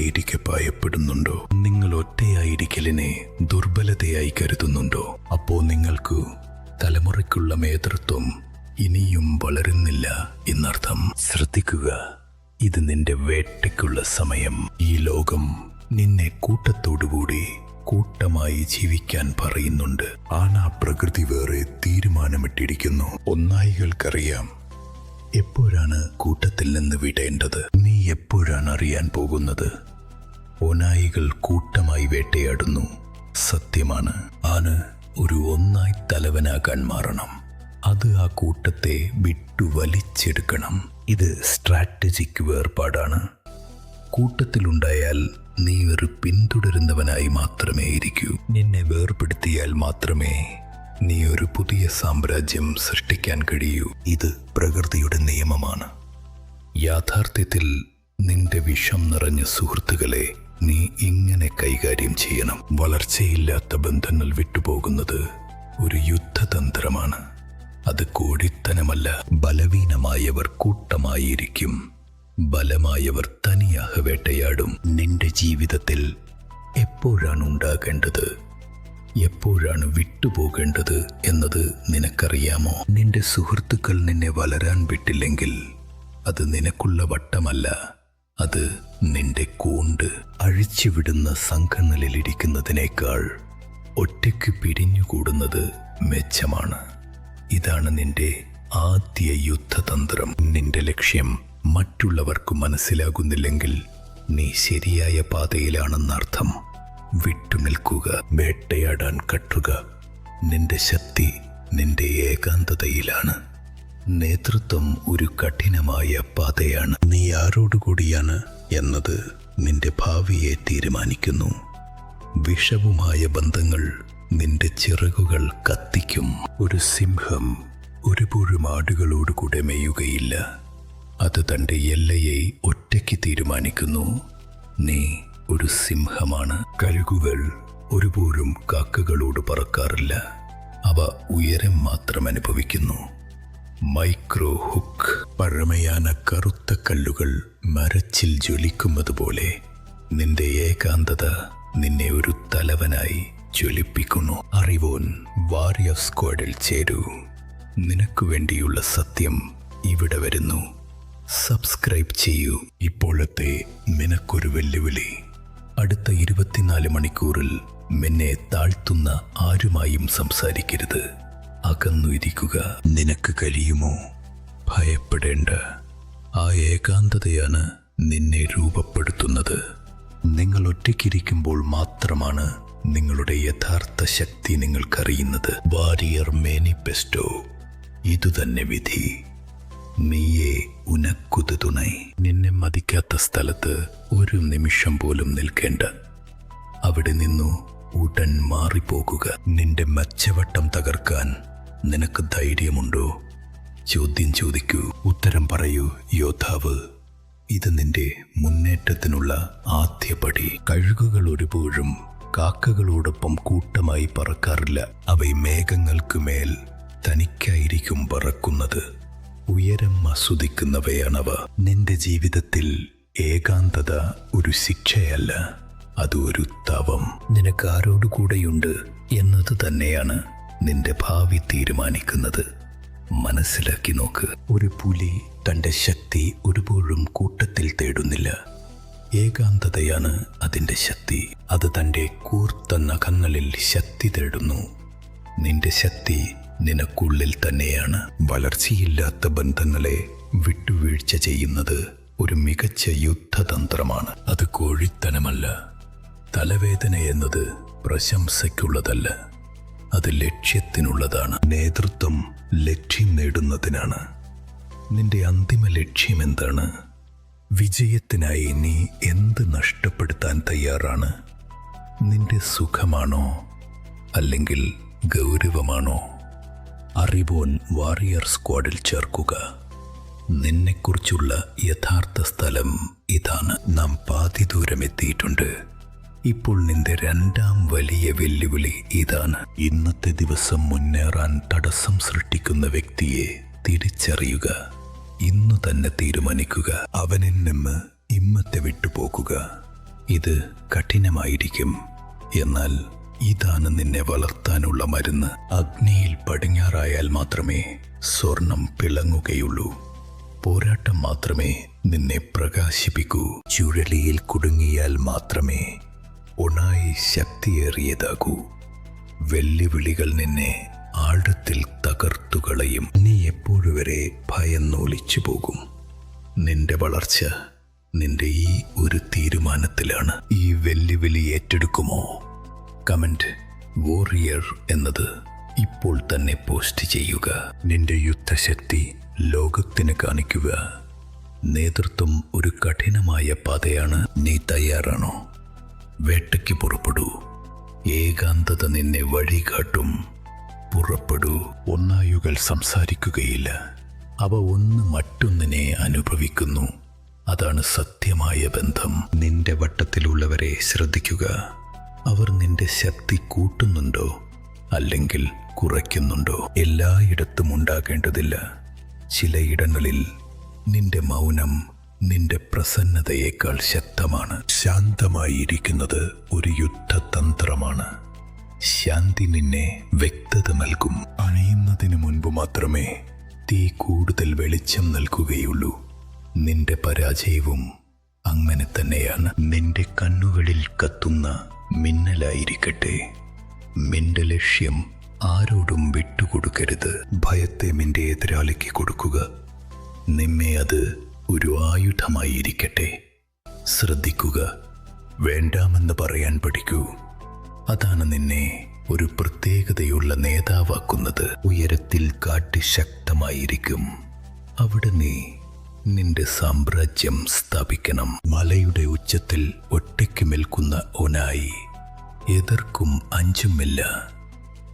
ഒറ്റയ്ക്കായിരിക്കെ ഭയപ്പെടുന്നുണ്ടോ? നിങ്ങൾ ഒറ്റയായിരിക്കലിനെ ദുർബലതയായി കരുതുന്നുണ്ടോ? അപ്പോ നിങ്ങൾക്ക് തലമുറയ്ക്കുള്ള നേതൃത്വം ഇനിയും വളരുന്നില്ല എന്നർത്ഥം. ശ്രദ്ധിക്കുക, ഇത് നിന്റെ വേട്ടയ്ക്കുള്ള സമയം. ഈ ലോകം നിന്നെ കൂട്ടത്തോടുകൂടി കൂട്ടമായി ജീവിക്കാൻ പറയുന്നുണ്ട്. ആനാ പ്രകൃതി വേറെ തീരുമാനമിട്ടിരിക്കുന്നു. ഒന്നായികൾക്കറിയാം എപ്പോഴാണ് കൂട്ടത്തിൽ നിന്ന് വിടേണ്ടത്. നീ എപ്പോഴാണ് അറിയാൻ പോകുന്നത്? ഓനായികൾ കൂട്ടമായി വേട്ടയാടുന്നു. സത്യമാണ്, ആന ഒരു ഒന്നായി തലവനാകാൻ മാറണം. അത് ആ കൂട്ടത്തെ വിട്ടു വലിച്ചെടുക്കണം. ഇത് സ്ട്രാറ്റജിക് വേർപാടാണ്. കൂട്ടത്തിലുണ്ടായാൽ നീ ഒരു പിന്തുടരുന്നവനായി മാത്രമേ ഇരിക്കൂ. നിന്നെ വേർപെടുത്തിയാൽ മാത്രമേ നീ ഒരു പുതിയ സാമ്രാജ്യം സൃഷ്ടിക്കാൻ കഴിയൂ. ഇത് പ്രകൃതിയുടെ നിയമമാണ്. യാഥാർത്ഥ്യത്തിൽ നിന്റെ വിഷം നിറഞ്ഞ സുഹൃത്തുക്കളെ നീ ഇങ്ങനെ കൈകാര്യം ചെയ്യണം. വളർച്ചയില്ലാത്ത ബന്ധങ്ങൾ വിട്ടുപോകുന്നത് ഒരു യുദ്ധതന്ത്രമാണ്. അത് കോടിത്തനമല്ല. ബലഹീനമായവർ കൂട്ടമായിരിക്കും, ബലമായവർ തനിയാக വേട്ടയാടും. നിന്റെ ജീവിതത്തിൽ എപ്പോഴാണ് ഉണ്ടാകേണ്ടത്, എപ്പോഴാണ് വിട്ടുപോകേണ്ടത് എന്നത് നിനക്കറിയാമോ? നിന്റെ സുഹൃത്തുക്കൾ നിന്നെ വളരാൻ വിട്ടില്ലെങ്കിൽ അത് നിനക്കുള്ള വട്ടമല്ല, അത് നിന്റെ കൂണ്ട്. അഴിച്ചുവിടുന്ന സംഘങ്ങളിലിരിക്കുന്നതിനേക്കാൾ ഒറ്റയ്ക്ക് പിരിഞ്ഞുകൂടുന്നത് മെച്ചമാണ്. ഇതാണ് നിന്റെ ആദ്യ യുദ്ധതന്ത്രം. നിന്റെ ലക്ഷ്യം മറ്റുള്ളവർക്ക് മനസ്സിലാകുന്നില്ലെങ്കിൽ നീ ശരിയായ പാതയിലാണെന്നർത്ഥം. വിട്ടുനിൽക്കുക, വേട്ടയാടാൻ കട്ടുക. നിന്റെ ശക്തി നിന്റെ ഏകാന്തതയിലാണ്. നേതൃത്വം ഒരു കഠിനമായ പാതയാണ്. നീ ആരോടുകൂടിയാണ് എന്നത് നിന്റെ ഭാവിയെ തീരുമാനിക്കുന്നു. വിഷവുമായ ബന്ധങ്ങൾ നിന്റെ ചിറകുകൾ കത്തിക്കും. ഒരു സിംഹം ഒരുപോഴും ആടുകളോടുകൂടെ മേയുകയില്ല. അത് തൻ്റെ എല്ലയെ ഒറ്റയ്ക്ക് തീരുമാനിക്കുന്നു. നീ ഒരു സിംഹമാണ്. കഴുകുകൾ ഒരുപോഴും കാക്കകളോട് പറക്കാറില്ല. അവ ഉയരം മാത്രം അനുഭവിക്കുന്നു. മൈക്രോ ഹുക്ക്, പഴമയാന കറുത്ത കല്ലുകൾ മരച്ചിൽ ജ്വലിക്കുന്നതുപോലെ നിന്റെ ഏകാന്തത നിന്നെ ഒരു തലവനായി ജ്വലിപ്പിക്കുന്നു. അറിവോൻ വാരിയർ സ്ക്വാഡിൽ ചേരൂ. നിനക്ക് വേണ്ടിയുള്ള സത്യം ഇവിടെ വരുന്നു. സബ്സ്ക്രൈബ് ചെയ്യൂ. ഇപ്പോഴത്തെ നിനക്കൊരു വെല്ലുവിളി. അടുത്ത 24 മണിക്കൂറിൽ നിന്നെ താഴ്ത്തുന്ന ആരുമായും സംസാരിക്കരുത്. അകന്നു ഇരിക്കുക. നിനക്ക് കഴിയുമോ? ഭയപ്പെടേണ്ട. ആ ഏകാന്തതയാണ് നിന്നെ രൂപപ്പെടുത്തുന്നത്. നിങ്ങൾ ഒറ്റയ്ക്കിരിക്കുമ്പോൾ മാത്രമാണ് നിങ്ങളുടെ യഥാർത്ഥ ശക്തി നിങ്ങൾക്കറിയുന്നത്. വാരിയർ മാനിഫെസ്റ്റോ. ഇതുതന്നെ വിധി. നീയേ ഉനക്കുത് തുണൈ. നിന്നെ മതിക്കാത്ത സ്ഥലത്ത് ഒരു നിമിഷം പോലും നിൽക്കേണ്ട. അവിടെ നിന്നു ഉടൻ മാറിപ്പോകുക. നിന്റെ മച്ചവട്ടം തകർക്കാൻ നിനക്ക് ധൈര്യമുണ്ടോ? ചോദ്യം ചോദിക്കൂ, ഉത്തരം പറയൂ യോദ്ധാവ്. ഇത് നിന്റെ മുന്നേറ്റത്തിനുള്ള ആദ്യപടി. കഴുകുകൾ ഒരുപോഴും കാക്കകളോടൊപ്പം കൂട്ടമായി പറക്കാറില്ല. അവ മേഘങ്ങൾക്ക് മേൽ തനിക്കായിരിക്കും പറക്കുന്നത്. ഉയരം ആസ്വദിക്കുന്നവയാണവ. നിന്റെ ജീവിതത്തിൽ ഏകാന്തത ഒരു ശിക്ഷയല്ല, അത് ഒരു തവം. നിനക്ക് ആരോടുകൂടെയുണ്ട് എന്നത് തന്നെയാണ് നിന്റെ ഭാവി തീരുമാനിക്കുന്നത്. മനസ്സിലാക്കി നോക്ക്. ഒരു പുലി തൻ്റെ ശക്തി ഒരുപോഴും കൂട്ടത്തിൽ തേടുന്നില്ല. ഏകാന്തതയാണ് അതിൻ്റെ ശക്തി. അത് തൻ്റെ കൂർത്ത നഖങ്ങളിൽ ശക്തി തേടുന്നു. നിന്റെ ശക്തി നിനക്കുള്ളിൽ തന്നെയാണ്. വളർച്ചയില്ലാത്ത ബന്ധങ്ങളെ വിട്ടുവീഴ്ച ചെയ്യുന്നത് ഒരു മികച്ച യുദ്ധതന്ത്രമാണ്. അത് കോഴിത്തനമല്ല. തലവേദന എന്നത് പ്രശംസയ്ക്കുള്ളതല്ല, അത് ലക്ഷ്യത്തിനുള്ളതാണ്. നേതൃത്വം ലക്ഷ്യം നേടുന്നതിനാണ്. നിന്റെ അന്തിമ ലക്ഷ്യം എന്താണ്? വിജയത്തിനായി നീ എന്ത് നഷ്ടപ്പെടുത്താൻ തയ്യാറാണ്? നിന്റെ സുഖമാണോ അല്ലെങ്കിൽ ഗൗരവമാണോ? അറിവോൻ വാരിയർ സ്ക്വാഡിൽ ചേർക്കുക. നിന്നെക്കുറിച്ചുള്ള യഥാർത്ഥ സ്ഥലം ഇതാണ്. നാം പാതി ദൂരം എത്തിയിട്ടുണ്ട്. ഇപ്പോൾ നിന്റെ രണ്ടാം വലിയ വെല്ലുവിളി ഇതാണ്. ഇന്നത്തെ ദിവസം മുന്നേറാൻ തടസ്സം സൃഷ്ടിക്കുന്ന വ്യക്തിയെ തിരിച്ചറിയുക. ഇന്നു തന്നെ തീരുമാനിക്കുക. അവനിൽ നിന്ന് ഇമ്മത്തെ വിട്ടുപോകുക. ഇത് കഠിനമായിരിക്കും, എന്നാൽ ഇതാണ് നിന്നെ വളർത്താനുള്ള മരുന്ന്. അഗ്നിയിൽ പടിഞ്ഞാറായാൽ മാത്രമേ സ്വർണം പിളങ്ങുകയുള്ളൂ. പോരാട്ടം മാത്രമേ നിന്നെ പ്രകാശിപ്പിക്കൂ. ചുഴലിയിൽ കുടുങ്ങിയാൽ മാത്രമേ ഒണായി ശക്തിയേറിയതാകൂ. വെല്ലുവിളികൾ നിന്നെ ആഴത്തിൽ തകർത്തുകളയും. നീ എപ്പോഴുവരെ ഭയന്നൊലിച്ചു പോകും. നിന്റെ വളർച്ച നിന്റെ ഈ ഒരു തീരുമാനത്തിലാണ്. ഈ വെല്ലുവിളി ഏറ്റെടുക്കുമോ? കമന്റ് വോറിയർ എന്നത് ഇപ്പോൾ തന്നെ പോസ്റ്റ് ചെയ്യുക. നിന്റെ യുദ്ധശക്തി ലോകത്തിന് കാണിക്കുക. നേതൃത്വം ഒരു കഠിനമായ പാതയാണ്. നീ തയ്യാറാണോ? വേട്ടയ്ക്ക് പുറപ്പെടൂ. ഏകാന്തത നിന്നെ വഴികാട്ടും. പുറപ്പെടൂ. ഒന്നായുകൾ സംസാരിക്കുകയില്ല, അവ ഒന്ന് മറ്റൊന്നിനെ അനുഭവിക്കുന്നു. അതാണ് സത്യമായ ബന്ധം. നിന്റെ വട്ടത്തിലുള്ളവരെ ശ്രദ്ധിക്കുക. അവർ നിന്റെ ശക്തി കൂട്ടുന്നുണ്ടോ അല്ലെങ്കിൽ കുറയ്ക്കുന്നുണ്ടോ? എല്ലായിടത്തും ഉണ്ടാകേണ്ടതില്ല. ചിലയിടങ്ങളിൽ നിന്റെ മൗനം നിന്റെ പ്രസന്നതയേക്കാൾ ശക്തമാണ്. ശാന്തമായിരിക്കുന്നത് ഒരു യുദ്ധതന്ത്രമാണ്. ശാന്തി നിന്നെ വ്യക്തത നൽകും. അണയുന്നതിന് മുൻപ് മാത്രമേ തീ കൂടുതൽ വെളിച്ചം നൽകുകയുള്ളൂ. നിന്റെ പരാജയവും അങ്ങനെ തന്നെയാണ്. നിന്റെ കണ്ണുകളിൽ കത്തുന്ന മിന്നലായിരിക്കട്ടെ. നിന്റെ ലക്ഷ്യം ആരോടും വിട്ടുകൊടുക്കരുത്. ഭയത്തെ നിന്റെ എതിരാളിക്ക് കൊടുക്കുക. നിന്നെ അത് ഒരു ആയുധമായിരിക്കട്ടെ. ശ്രദ്ധിക്കുക, വേണ്ടാമെന്ന് പറയാൻ പഠിക്കൂ. അതാണ് നിന്നെ ഒരു പ്രത്യേകതയുള്ള നേതാവാക്കുന്നത്. ഉയരത്തിൽ കാട്ടി ശക്തമായിരിക്കും. അവിടെ നീ നിന്റെ സാമ്രാജ്യം സ്ഥാപിക്കണം. മലയുടെ ഉച്ചത്തിൽ ഒറ്റയ്ക്ക് നിൽക്കുന്ന ഒനായി എതിർക്കും അഞ്ചുമില്ല.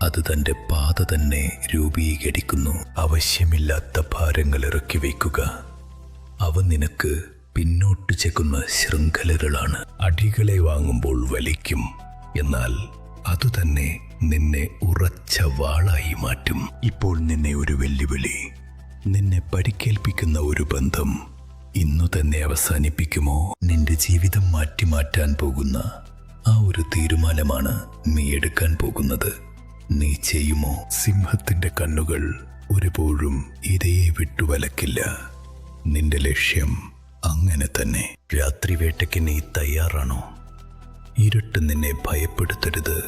അത് തൻ്റെ പാത തന്നെ രൂപീകരിക്കുന്നു. ആവശ്യമില്ലാത്ത ഭാരങ്ങൾ ഇറക്കി വയ്ക്കുക. അവ നിനക്ക് പിന്നോട്ട് ചെക്കുന്ന ശൃംഖലകളാണ്. അടികളെ വാങ്ങുമ്പോൾ വലിക്കും, എന്നാൽ അതുതന്നെ നിന്നെ ഉറച്ച വാളായി മാറ്റും. ഇപ്പോൾ നിന്നെ ഒരു വെല്ലുവിളി, നിന്നെ പരിക്കേൽപ്പിക്കുന്ന ഒരു ബന്ധം ഇന്നു തന്നെ അവസാനിപ്പിക്കുമോ? നിന്റെ ജീവിതം മാറ്റാൻ പോകുന്ന ആ ഒരു തീരുമാനമാണ് നീ എടുക്കാൻ പോകുന്നത്. നീ ചെയ്യുമോ? സിംഹത്തിന്റെ കണ്ണുകൾ ഒരുപോഴും ഇരയെ വിട്ടുവലക്കില്ല. നിന്റെ ലക്ഷ്യം അങ്ങനെ തന്നെ. രാത്രി വേട്ടയ്ക്ക് നീ തയ്യാറാണോ? ഇരുട്ട് നിന്നെ ഭയപ്പെടുത്തരുത്,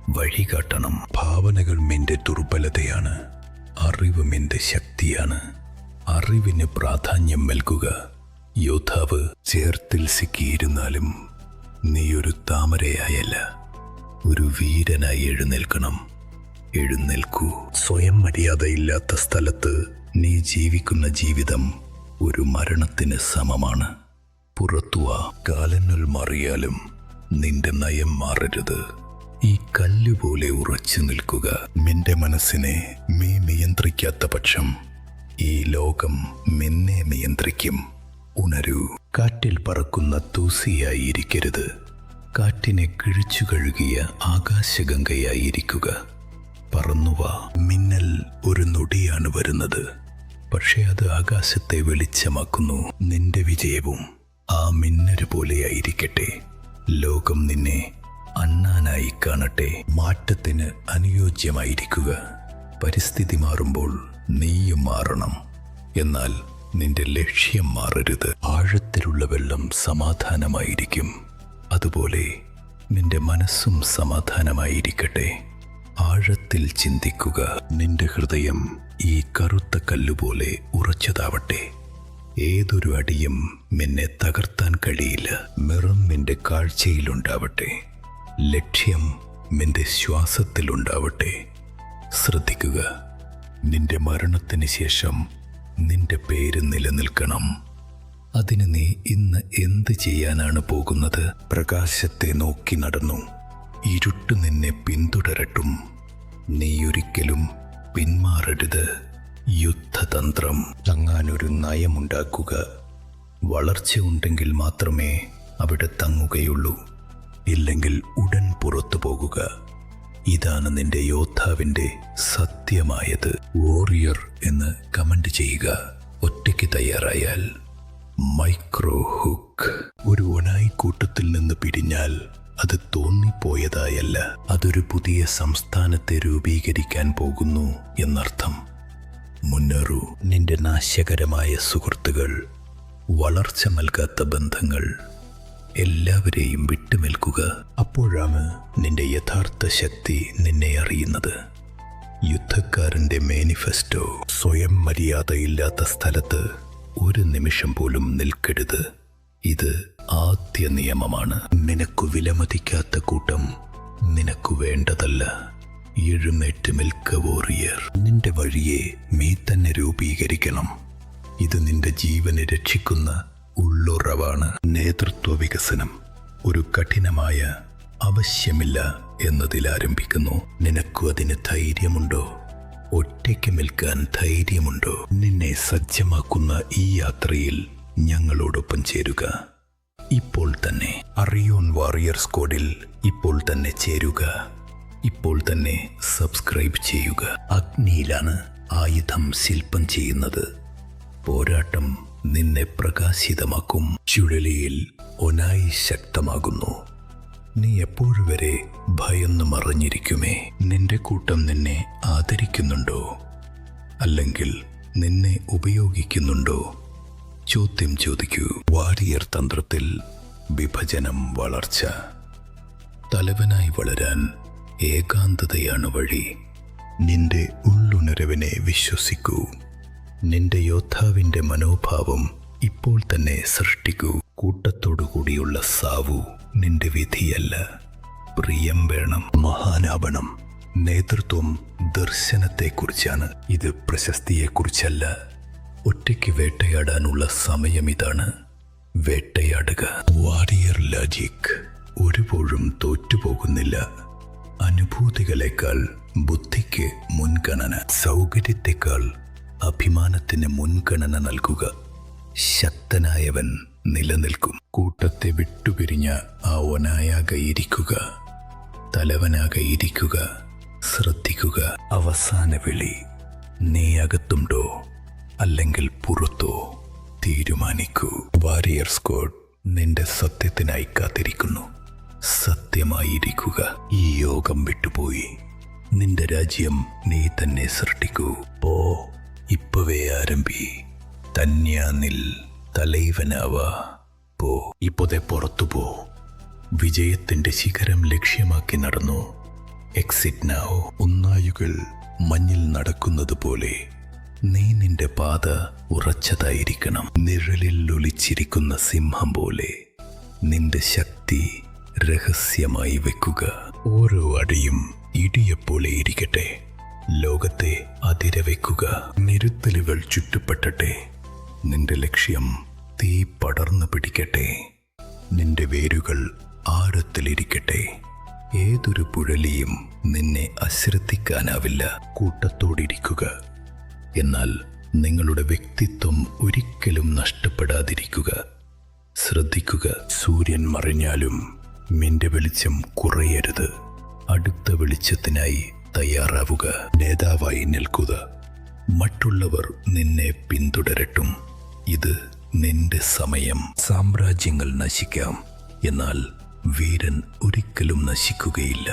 വഴികാട്ടണം. ഭാവനകൾ നിന്റെ ദുർബലതയാണ്, അറിവ് നിന്റെ ശക്തിയാണ്. അറിവിന് പ്രാധാന്യം നൽകുക. യോദ്ധാവ് ചേർത്തിൽ സിക്കിയിരുന്നാലും നീ ഒരു താമരയായല്ല, ഒരു വീരനായി എഴുന്നേൽക്കണം. എഴുന്നേൽക്കൂ. സ്വയം മര്യാദയില്ലാത്ത സ്ഥലത്ത് നീ ജീവിക്കുന്ന ജീവിതം ഒരു മരണത്തിന് സമമാണ്. പുറത്തുവാ. കാലങ്ങൾ മാറിയാലും നിന്റെ നയം മാറരുത്. ഈ കല്ലുപോലെ ഉറച്ചു നിൽക്കുക. നിന്റെ മനസ്സിനെ നീ നിയന്ത്രിക്കാത്ത പക്ഷം ഈ ലോകം നിന്നെ നിയന്ത്രിക്കും. ഉണരൂ. കാറ്റിൽ പറക്കുന്ന തൂസിയായിരിക്കരുത്. കാറ്റിനെ കിഴിച്ചു കഴുകിയ ആകാശഗംഗയായിരിക്കുക. പറന്നുവാ. മിന്നൽ ഒരു നൊടിയാണ് വരുന്നത്, പക്ഷെ അത് ആകാശത്തെ വെളിച്ചമാക്കുന്നു. നിന്റെ വിജയവും ആ മിന്നല് പോലെയായിരിക്കട്ടെ. ലോകം നിന്നെ അണ്ണാനായി കാണട്ടെ. മാറ്റത്തിന് അനുയോജ്യമായിരിക്കുക. പരിസ്ഥിതി മാറുമ്പോൾ നീയും മാറണം, എന്നാൽ നിന്റെ ലക്ഷ്യം മാറരുത്. ആഴത്തിലുള്ള വെള്ളം സമാധാനമായിരിക്കും, അതുപോലെ നിന്റെ മനസ്സും സമാധാനമായിരിക്കട്ടെ. ആഴത്തിൽ ചിന്തിക്കുക. നിന്റെ ഹൃദയം ഈ കറുത്ത കല്ലുപോലെ ഉറച്ചതാവട്ടെ. ഏതൊരു അടിയും നിന്നെ തകർത്താൻ കഴിയില്ല. നിറം നിന്റെ കാഴ്ചയിലുണ്ടാവട്ടെ. ലക്ഷ്യം നിന്റെ ശ്വാസത്തിലുണ്ടാവട്ടെ. ശ്രദ്ധിക്കുക, നിന്റെ മരണത്തിന് ശേഷം നിന്റെ പേര് നിലനിൽക്കണം. അതിന് നീ ഇന്ന് എന്ത് ചെയ്യാനാണ് പോകുന്നത്? പ്രകാശത്തെ നോക്കി നടന്നു. ഇരുട്ട് നിന്നെ പിന്തുടരട്ടും. നീ ഒരിക്കലും പിന്മാറരുത്. യുദ്ധതന്ത്രം. തങ്ങാനൊരു നയമുണ്ടാക്കുക. വളർച്ച ഉണ്ടെങ്കിൽ മാത്രമേ അവിടെ തങ്ങുകയുള്ളൂ, ഇല്ലെങ്കിൽ ഉടൻ പുറത്തു പോകുക. ഇതാണ് നിന്റെ യോദ്ധാവിന്റെ സത്യമായത്. വോറിയർ എന്ന് കമന്റ് ചെയ്യുക. ഒറ്റയ്ക്ക് തയ്യാറായാൽ മൈക്രോ ഹുക്ക്. ഒരു ഒനായി കൂട്ടത്തിൽ നിന്ന് പിരിഞ്ഞാൽ അത് തോന്നിപ്പോയതായല്ല, അതൊരു പുതിയ സംസ്ഥാനത്തെ രൂപീകരിക്കാൻ പോകുന്നു എന്നർത്ഥം. മുന്നേറൂ. നിന്റെ നാശകരമായ സുഹൃത്തുക്കൾ, വളർച്ച നൽകാത്ത ബന്ധങ്ങൾ, എല്ലാവരെയും വിട്ടുനിൽക്കുക. അപ്പോഴാണ് നിന്റെ യഥാർത്ഥ ശക്തി നിന്നെ അറിയുന്നത്. യുദ്ധക്കാരന്റെ മാനിഫെസ്റ്റോ: സ്വയം മര്യാദയില്ലാത്ത സ്ഥലത്ത് ഒരു നിമിഷം പോലും നിൽക്കരുത്. ഇത് ആദ്യ നിയമമാണ്. നിനക്കു വിലമതിക്കാത്ത കൂട്ടം നിനക്കു വേണ്ടതല്ല. എഴുന്നേറ്റ് നിൽക്ക വോറിയർ. നിന്റെ വഴിയെ നീ തന്നെ രൂപീകരിക്കണം. ഇത് നിന്റെ ജീവനെ രക്ഷിക്കുന്ന ഉള്ളുറവാണ്. നേതൃത്വ വികസനം ഒരു കഠിനമായ ആവശ്യമില്ല എന്നതിൽ ആരംഭിക്കുന്നു. നിനക്കു അതിന് ധൈര്യമുണ്ടോ? ഒറ്റയ്ക്ക് നിൽക്കാൻ ധൈര്യമുണ്ടോ? നിന്നെ സജ്ജമാക്കുന്ന ഈ യാത്രയിൽ ഞങ്ങളോടൊപ്പം ചേരുക. ഇപ്പോൾ തന്നെ അറിയോൺ വാറിയർ സ്ക്വാഡിൽ ഇപ്പോൾ തന്നെ ചേരുക. ഇപ്പോൾ തന്നെ സബ്സ്ക്രൈബ് ചെയ്യുക. അഗ്നിയിലാണ് ആയുധം ശില്പം ചെയ്യുന്നത്. പോരാട്ടം നിന്നെ പ്രകാശിതമാക്കും. ചുഴലിയിൽ ഒനായി ശക്തമാകുന്നു. നീ എപ്പോഴും വരെ ഭയന്നു മറഞ്ഞിരിക്കുമേ. നിന്റെ കൂട്ടം നിന്നെ ആദരിക്കുന്നുണ്ടോ? അല്ലെങ്കിൽ നിന്നെ ഉപയോഗിക്കുന്നുണ്ടോ? ചോദ്യം ചോദിക്കൂ. വാരിയർ തന്ത്രത്തിൽ വിഭജനം വളർച്ച. തലവനായി വളരാൻ ഏകാന്തതയാണ് വഴി. നിന്റെ ഉള്ളുണരവിനെ വിശ്വസിക്കൂ. നിന്റെ യോദ്ധാവിന്റെ മനോഭാവം ഇപ്പോൾ തന്നെ സൃഷ്ടിക്കൂ. കൂട്ടത്തോടുകൂടിയുള്ള സാവു നിന്റെ വിധിയല്ല. പ്രിയം വേണം, മഹാനാവണം. നേതൃത്വം ദർശനത്തെക്കുറിച്ചാണ്. ഇത് പ്രശസ്തിയെക്കുറിച്ചല്ല. ഒറ്റയ്ക്ക് വേട്ടയാടാനുള്ള സമയം ഇതാണ്. വേട്ടയാടുക. വാരിയർ ലോജിക് ഒരുപോഴും തോറ്റുപോകുന്നില്ല. അനുഭൂതികളെക്കാൾ ബുദ്ധിക്ക് മുൻഗണന. സൗകര്യത്തെക്കാൾ അഭിമാനത്തിന് മുൻഗണന നൽകുക. ശക്തനായവൻ നിലനിൽക്കും. കൂട്ടത്തെ വിട്ടുപിരിഞ്ഞ ആ ഒനായാകയിരിക്കുക. തലവനാകയിരിക്കുക. ശ്രദ്ധിക്കുക. അവസാന വിളി. നീ അകത്തുണ്ടോ അല്ലെങ്കിൽ പുറത്തോ? തീരുമാനിക്കൂ. വാരിയർ സ്ക്വാഡ് നിന്റെ സത്യത്തിനായി കാത്തിരിക്കുന്നു. സത്യമായിരിക്കുക. ഈ യോഗം വിട്ടുപോയി. നിന്റെ രാജ്യം നീ തന്നെ സൃഷ്ടിക്കൂ. പോ, ഇപ്പവേ ആരംഭി. തന്യാനിൽ തലൈവനാവ. പോ, ഇപ്പോതെ പുറത്തു പോ. വിജയത്തിന്റെ ശിഖരം ലക്ഷ്യമാക്കി നടന്നു. Exit now. ഉന്നായുകൾ മഞ്ഞിൽ നടക്കുന്നത് പോലെ നീ നിന്റെ പാത ഉറച്ചതായിരിക്കണം. നിഴലിൽ ഒളിച്ചിരിക്കുന്ന സിംഹം പോലെ നിന്റെ ശക്തി രഹസ്യമായി വെക്കുക. ഓരോ അടിയും ഇടിയെപ്പോലെ ഇരിക്കട്ടെ. ലോകത്തെ അതിരവെക്കുക. നിരുത്തലുകൾ ചുറ്റുപെട്ടട്ടെ. നിന്റെ ലക്ഷ്യം തീ പടർന്നു പിടിക്കട്ടെ. നിന്റെ വേരുകൾ ആഴത്തിലിരിക്കട്ടെ. ഏതൊരു പുഴലിയും നിന്നെ അശ്രദ്ധിക്കാനാവില്ല. കൂട്ടത്തോടിരിക്കുക. എന്നാൽ നിങ്ങളുടെ വ്യക്തിത്വം ഒരിക്കലും നഷ്ടപ്പെടാതിരിക്കുക. ശ്രദ്ധിക്കുക. സൂര്യൻ മറിഞ്ഞാലും നിന്റെ വെളിച്ചം കുറയരുത്. അടുത്ത വെളിച്ചത്തിനായി തയ്യാറാവുക. നേതാവായി നിൽക്കുക. മറ്റുള്ളവർ നിന്നെ പിന്തുടരട്ടും. ഇത് നിന്റെ സമയം. സാമ്രാജ്യങ്ങൾ നശിക്കാം, എന്നാൽ വീരൻ ഒരിക്കലും നശിക്കുകയില്ല.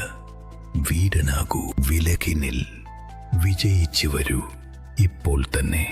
വീരനാകൂ. വിലകിനിൽ. വിജയിച്ചു വരൂ ഇപ്പോൾ തന്നെ.